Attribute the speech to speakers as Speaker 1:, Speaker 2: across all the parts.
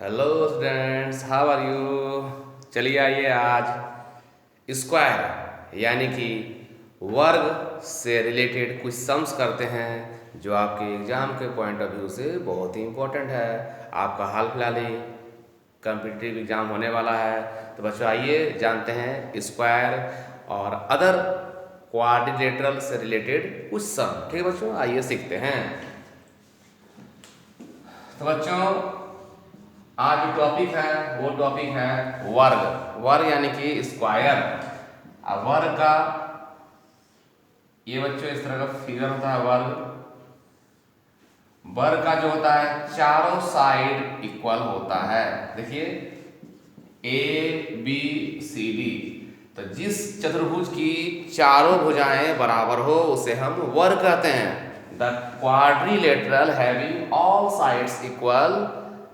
Speaker 1: Hello students, how are you. चलिए आइए आज स्क्वायर यानी कि वर्ग से रिलेटेड कुछ सम्स करते हैं जो आपके एग्ज़ाम के पॉइंट ऑफ व्यू से बहुत ही इम्पोर्टेंट है। आपका हाल फिलहाल ही कॉम्पिटिटिव एग्ज़ाम होने वाला है, तो बच्चों आइए जानते हैं स्क्वायर और अदर क्वाड्रिलेटरल से रिलेटेड कुछ सम। ठीक है बच्चों, आइए सीखते हैं। तो बच्चों आज जो टॉपिक है वो टॉपिक है वर्ग। वर्ग यानी कि स्क्वायर। अब वर्ग का ये बच्चों इस तरह का फिगर होता है। वर्ग का जो होता है चारों साइड इक्वल होता है। देखिए ए बी सी डी, तो जिस चतुर्भुज की चारों भुजाएं बराबर हो उसे हम वर्ग कहते हैं। The quadrilateral having all sides equal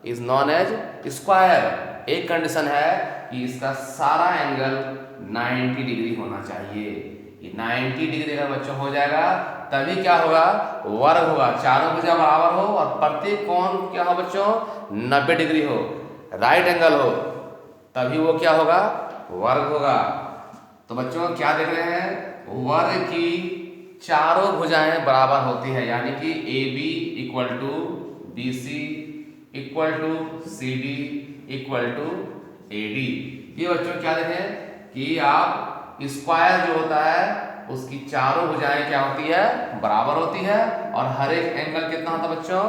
Speaker 1: is known as square. एक कंडीशन है कि इसका सारा एंगल 90 डिग्री होना चाहिए। ये 90 डिग्री अगर बच्चों हो जाएगा तभी क्या होगा, वर्ग होगा। चारों भुजा बराबर हो और प्रत्येक कोण क्या हो बच्चों, 90 डिग्री हो, राइट एंगल हो, तभी वो क्या होगा, वर्ग होगा। तो बच्चों क्या देख रहे हैं, वर्ग की चारों भुजाएं बराबर होती है, यानी कि A B equal to B C equal to C D equal to A D. ये बच्चों क्या देखें कि आप स्क्वायर जो होता है उसकी चारों भुजाएं क्या होती है, बराबर होती है, और हर एक एंगल कितना होता है बच्चों,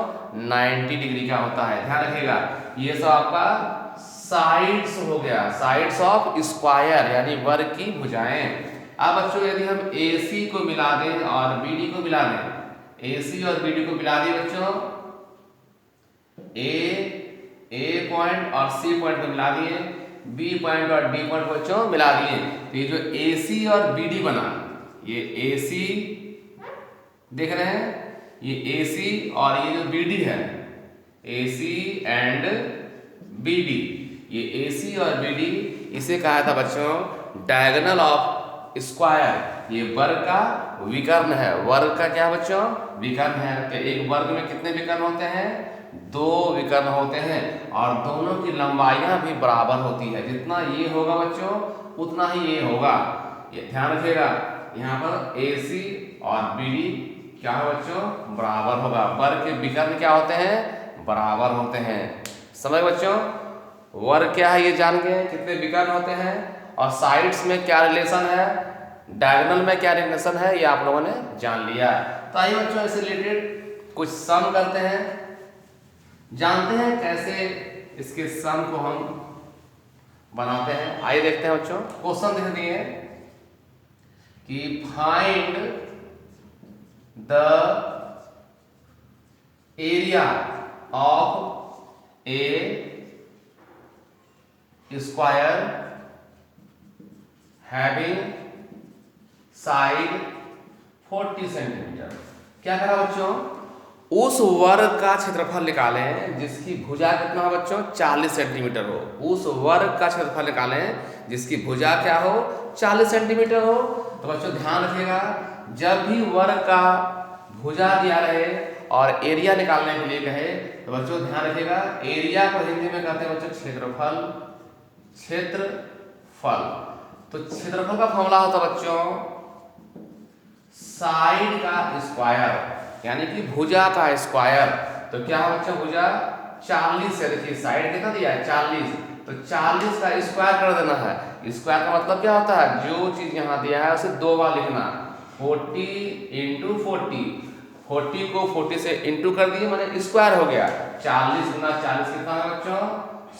Speaker 1: 90 डिग्री का होता है। ध्यान रखिएगा, ये सब आपका साइड्स हो गया, साइड्स ऑफ स्क्वायर यानी वर्ग की भुजाएं। अब बच्चों यदि हम AC को मिला दें और BD को मिला दें, AC और BD को मिला दिए बच्चों, ए पॉइंट और सी पॉइंट को मिला दिए, बी पॉइंट और डी पॉइंट बच्चों मिला दिए, तो ये जो AC और BD बना, ये AC देख रहे हैं, ये AC और ये जो BD है, AC एंड BD, ये AC और BD इसे कहा था बच्चों डायगोनल ऑफ स्क्वायर। ये वर्ग का विकर्ण है। वर्ग का क्या बच्चों, विकर्ण है। तो एक वर्ग में कितने विकर्ण होते हैं, 2 विकर्ण होते हैं, और दोनों की लंबाइयां भी बराबर होती है। जितना ये होगा बच्चों उतना ही ये होगा। ये ध्यान रखिएगा, यहाँ पर AC और BD क्या है बच्चों, बराबर होगा। वर्ग के विकर्ण क्या होते हैं, बराबर होते हैं। समझ बच्चों, वर्ग क्या है ये जान गए, कितने विकर्ण होते हैं, और साइड्स में क्या रिलेशन है, डायगोनल में क्या रिलेशन है, ये आप लोगों ने जान लिया। तो आइए बच्चों इससे रिलेटेड कुछ सम करते हैं, जानते हैं कैसे इसके सम को हम बनाते हैं। आइए देखते हैं बच्चों, क्वेश्चन देख दिए कि find the area of a square having side 40 centimetre. क्या करा बच्चों, उस वर्ग का क्षेत्रफल निकालें जिसकी भुजा कितना हो बच्चों, 40 सेंटीमीटर हो। उस वर्ग का क्षेत्रफल निकालें जिसकी भुजा क्या हो, 40 सेंटीमीटर हो। तो बच्चों ध्यान रखिएगा, जब भी वर्ग का भुजा दिया रहे और एरिया निकालने के लिए कहे तो बच्चों ध्यान रखिएगा, एरिया को हिंदी में कहते हैं बच्चों क्षेत्रफल। क्षेत्रफल, तो क्षेत्रफल का फॉर्मूला होता बच्चों साइड का स्क्वायर, यानी कि भुजा का स्क्वायर। तो क्या है बच्चों, भुजा 40 है, देखिए साइड कितना दिया है 40, तो 40 का स्क्वायर कर देना है। स्क्वायर का मतलब क्या होता है, जो चीज यहाँ दिया है उसे 2 बार लिखना, 40 इंटू 40, 40 को 40 से इंटू कर दिए मैंने स्क्वायर हो गया। 40 गुना 40 कितना है बच्चों,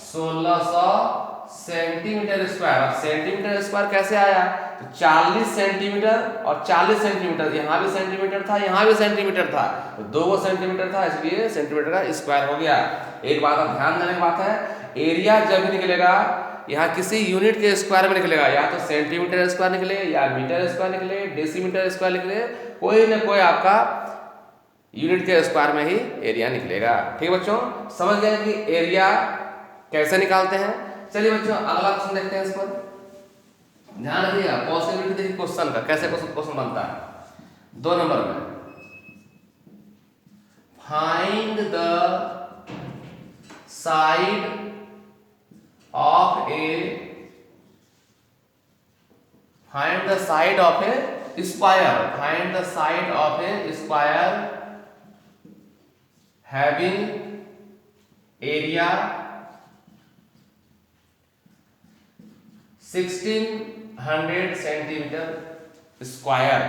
Speaker 1: 1600 सेंटीमीटर स्क्वायर। अब सेंटीमीटर स्क्वायर कैसे आया, तो 40 सेंटीमीटर और 40 सेंटीमीटर, यहाँ भी सेंटीमीटर था यहाँ भी सेंटीमीटर था, तो 2 सेंटीमीटर था, इसलिए सेंटीमीटर का स्क्वायर हो गया। एक बात आप ध्यान देने की बात है, एरिया जब भी निकलेगा यहाँ किसी यूनिट के स्क्वायर में निकलेगा, या तो सेंटीमीटर स्क्वायर निकले, या मीटर स्क्वायर निकले, डेसीमीटर स्क्वायर निकले, कोई ना कोई आपका यूनिट के स्क्वायर में ही एरिया निकलेगा। ठीक है बच्चों, समझ गए कि एरिया कैसे निकालते हैं। चलिए बच्चों अगला क्वेश्चन देखते हैं। इस पर ध्यान रखिएगा, पॉसिबिलिटी देखिए क्वेश्चन का कैसे क्वेश्चन बनता है। 2 नंबर में find the side of A, find the side of a square, find the side of a square having area 1600 centimetre square,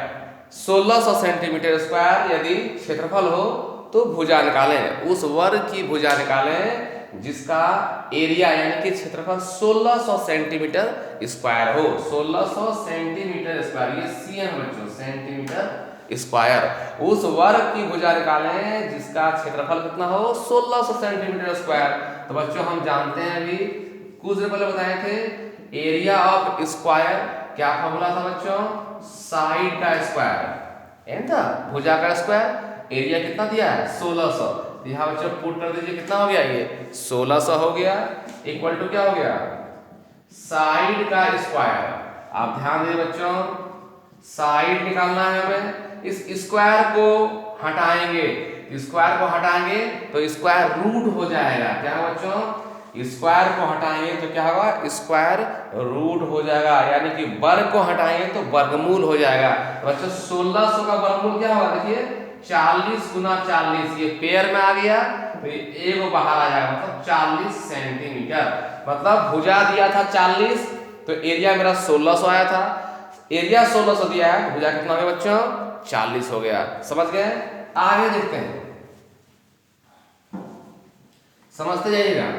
Speaker 1: 1600 centimetre square यदि क्षेत्रफल हो तो भुजा निकालें, उस वर्ग की भुजा निकालें जिसका एरिया यानी कि क्षेत्रफल 1600 सेंटीमीटर स्क्वायर हो। 1600 सेंटीमीटर स्क्वायर, ये cm बच्चों, सेंटीमीटर स्क्वायर, उस वर्ग की भुजा निकालें जिसका क्षेत्रफल कितना हो 1600 सेंटीमीटर स्क्वायर। तो बच्चों हम जानते हैं अभी कुछ देर पहले बताए थे एरिया ऑफ स्क्वायर, क्या फॉर्मूला था बच्चों, साइड का स्क्वायर, था भुजा का स्क्वायर, एरिया कितना दिया है 1600, तो यहाँ बच्चों पुट कर दीजिए, कितना हो गया ये 1600 हो गया, इक्वल टू क्या हो गया साइड का स्क्वायर। आप ध्यान दीजिए बच्चों, साइड निकालना है हमें, इस स्क्वायर को हटाएंगे, स्क्वायर को हटाएंगे तो स्क्वायर रूट हो जाएगा, क्या बच्चों स्क्वायर को हटाएंगे तो क्या होगा स्क्वायर रूट हो जाएगा, यानी कि वर्ग को हटाएंगे तो वर्गमूल हो जाएगा। तो बच्चों 1600 का वर्गमूल क्या होगा, देखिए 40 गुना 40, ये पेयर में आ गया तो ये एक बाहर आ जाएगा, मतलब 40 सेंटीमीटर, मतलब भुजा दिया था 40 तो एरिया मेरा 1600 आया था, एरिया 1600 दिया है, भुजा कितना हो गया बच्चों 40 हो गया। समझ गए, आगे देखते हैं, समझते जाइएगा।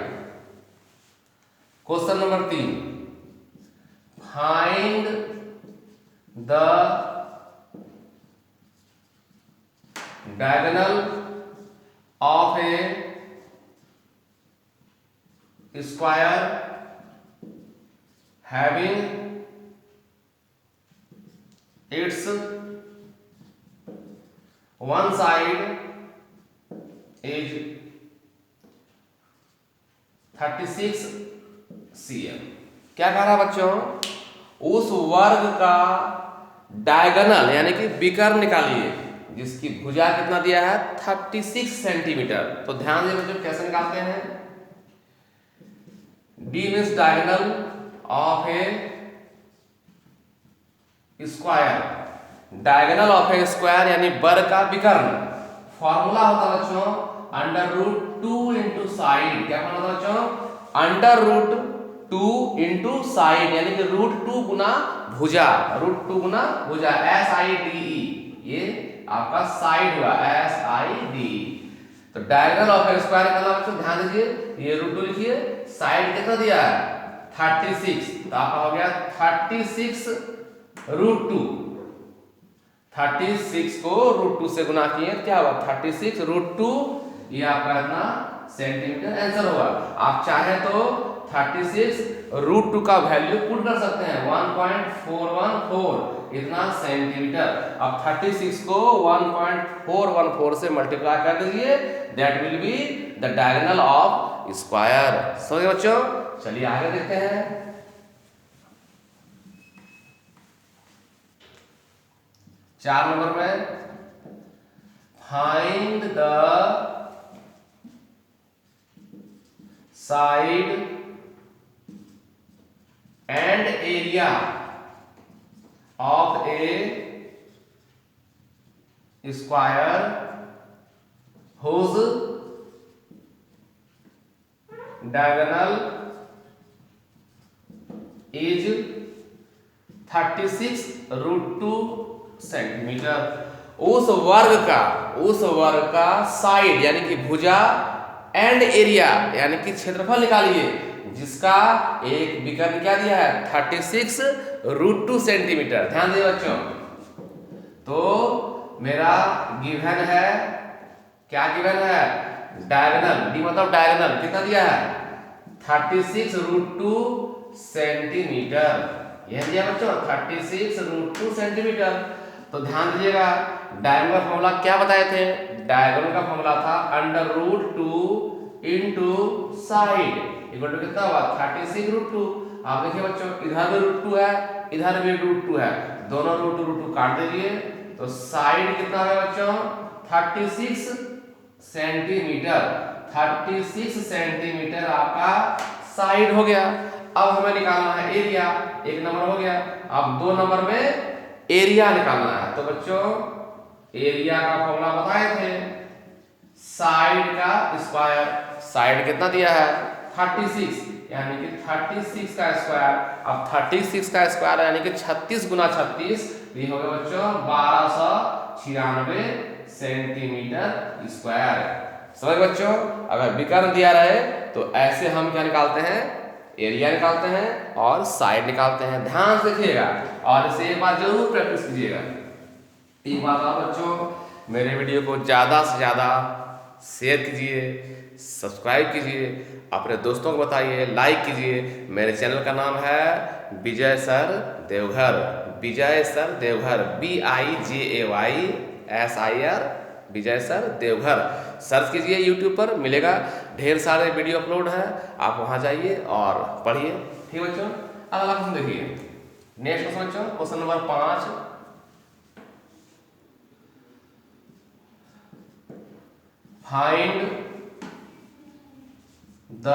Speaker 1: Question number 3, find the diagonal of a square having its one side is 36 cm। क्या कह रहा बच्चों, उस वर्ग का डायगोनल यानी कि विकर्ण निकालिए जिसकी भुजा कितना दिया है 36 सेंटीमीटर। तो ध्यान दें बच्चों कैसे निकालते हैं, D means diagonal of a square, diagonal of a square यानी वर्ग का विकर्ण, फॉर्मूला होता है बच्चों अंडर रूट 2 इंटू साइड, क्या फॉर्मूला होता है बच्चों अंडर रूट 2 इंटू साइड यानी कि रूट 2 गुना भुजा, रूट 2 गुना भुजा, SIDE, ये आपका साइड हुआ SIDE। तो डायगोनल ऑफ ए स्क्वायर का नाम बच्चों ध्यान दीजिए, ये रूट 2 लिखिए, साइड कितना दिया है 36, तो आपका हो गया 36 रूट 2, 36 को रूट 2 से गुना किए क्या हुआ 36 रूट 2, ये आपका इतना सेंटीमीटर आंसर होगा। आप चाहे तो 36 रूट 2 का वैल्यू पुट कर सकते हैं 1.414 इतना सेंटीमीटर। अब 36 को 1.414 से मल्टीप्लाई कर दीजिए, that will be the diagonal of square. समझे बच्चों, चलिए आगे देखते हैं। 4 नंबर में find the side and area of a square whose diagonal is 36 root 2 centimetre. उस वर्ग का साइड यानी कि भुजा एंड एरिया यानी कि क्षेत्रफल निकालिए जिसका एक विकर्ण क्या दिया है 36 रूट 2 सेंटीमीटर। ध्यान दिए बच्चों, तो मेरा गिवन है, क्या गिवन है डायगोनल, डी मतलब डायगोनल कितना दिया है 36 रूट 2 सेंटीमीटर, यह दिया बच्चों 36 रूट 2 सेंटीमीटर। तो ध्यान दीजिएगा डायगोनल का फॉर्मूला क्या बताए थे, डायगोनल का फॉर्मूला था under root 2 into side equal to कितना हुआ 36 रूट 2। आप देखिए बच्चों इधर भी रूट 2 है इधर भी रूट 2 है, दोनों रूट 2 काट दीजिए तो साइड कितना है बच्चों 36 सेंटीमीटर। 36 सेंटीमीटर आपका साइड हो गया। अब हमें निकालना है एरिया, एक नंबर हो गया। अब 2 नंबर में एरिया निकालना है। तो बच्चों एरिया का फॉर्मूला बताए थे, साइड का स्क्वायर। साइड कितना दिया है 36, यानी कि 36 का स्क्वायर। अब 36 का स्क्वायर यानी कि 36 गुना 36, ये हो गया बच्चों 1296 सेंटीमीटर स्क्वायर। समझ बच्चों, अगर विकर्ण दिया रहे तो ऐसे हम क्या निकालते हैं, एरिया निकालते हैं और साइड निकालते हैं। ध्यान से देखिएगा और इसे एक बार जरूर प्रैक्टिस कीजिएगा। एक बात और बच्चों, मेरे वीडियो को ज़्यादा से ज़्यादा शेयर कीजिए, सब्सक्राइब कीजिए, अपने दोस्तों को बताइए, लाइक कीजिए। मेरे चैनल का नाम है विजय सर देवघर, विजय सर देवघर, BIJAYSIR, विजय सर देवघर। सर्च कीजिए यूट्यूब पर, मिलेगा। ढेर सारे वीडियो अपलोड है, आप वहाँ जाइए और पढ़िए। ठीक बच्चों, अगला क्वेश्चन देखिए। नेक्स्ट क्वेश्चन बच्चों, question number 5। Find the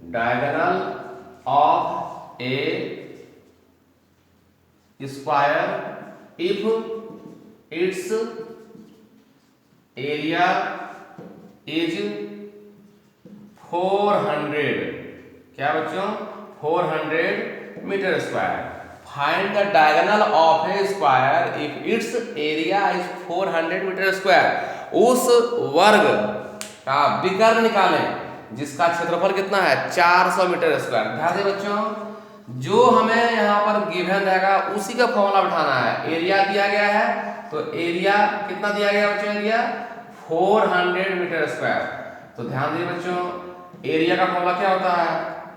Speaker 1: diagonal of a square if its area is 400। क्या बच्चों 400 metre square. Find the diagonal of a square if it's area is 400 metre square. उस वर्ग का विकर्ण निकालें जिसका क्षेत्रफल कितना है 400 मीटर स्क्वायर। ध्यान दें बच्चों, जो हमें यहाँ पर गिवन रहेगा उसी का फॉर्मूला बैठाना है। एरिया दिया गया है तो एरिया कितना दिया गया बच्चों, एरिया 400 मीटर स्क्वायर। तो ध्यान दें बच्चों, एरिया का फॉर्मूला क्या होता है,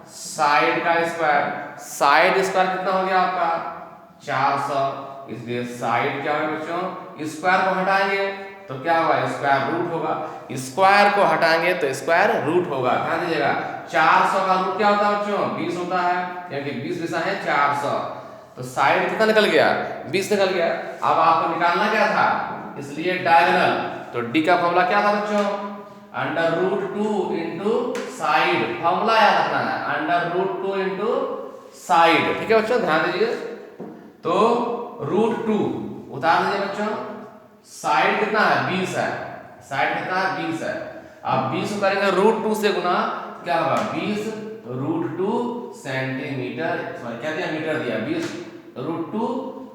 Speaker 1: साइड का स्क्वायर। साइड स्क्वायर कितना हो गया आपका 400, इसलिए साइड क्या होगा बच्चों, स्क्वायर को हटाएंगे तो क्या होगा, स्क्वायर रूट होगा। स्क्वायर को हटाएंगे तो स्क्वायर रूट होगा। ध्यान दीजिएगा, 400 का रूट क्या होता है बच्चों 20 होता है, यानी 20 दिशा है 400। तो साइड कितना निकल गया 20 निकल गया। अब आपको निकालना क्या था, इसलिए डायगोनल। तो डी का फॉर्मूला क्या था बच्चों, √2 इंटू साइड। फॉर्मूला याद रखना है, √2 इंटू साइड। ठीक है बच्चों, ध्यान दीजिए। तो √2 उतार दीजिए बच्चों, साइड कितना है 20 है, साइड कितना है 20 है। अब 20 करेंगे √2 से गुना, क्या होगा 20√2 सेंटीमीटर, क्या दिया मीटर दिया, 20√2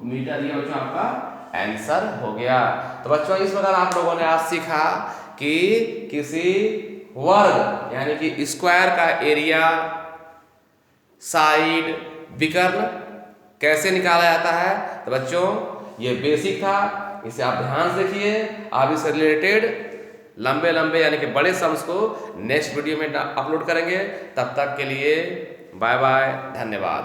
Speaker 1: मीटर दिया बच्चों, आपका आंसर हो गया। तो बच्चों इस प्रकार आप लोगों ने आज सीखा कि किसी वर्ग यानी कि स्क्वायर का एरिया, साइड, विकर्ण कैसे निकाला जाता है। तो बच्चों ये बेसिक था, इसे आप ध्यान से देखिए। आप इससे रिलेटेड लंबे लंबे यानी कि बड़े सम्स को नेक्स्ट वीडियो में अपलोड करेंगे। तब तक के लिए बाय बाय, धन्यवाद।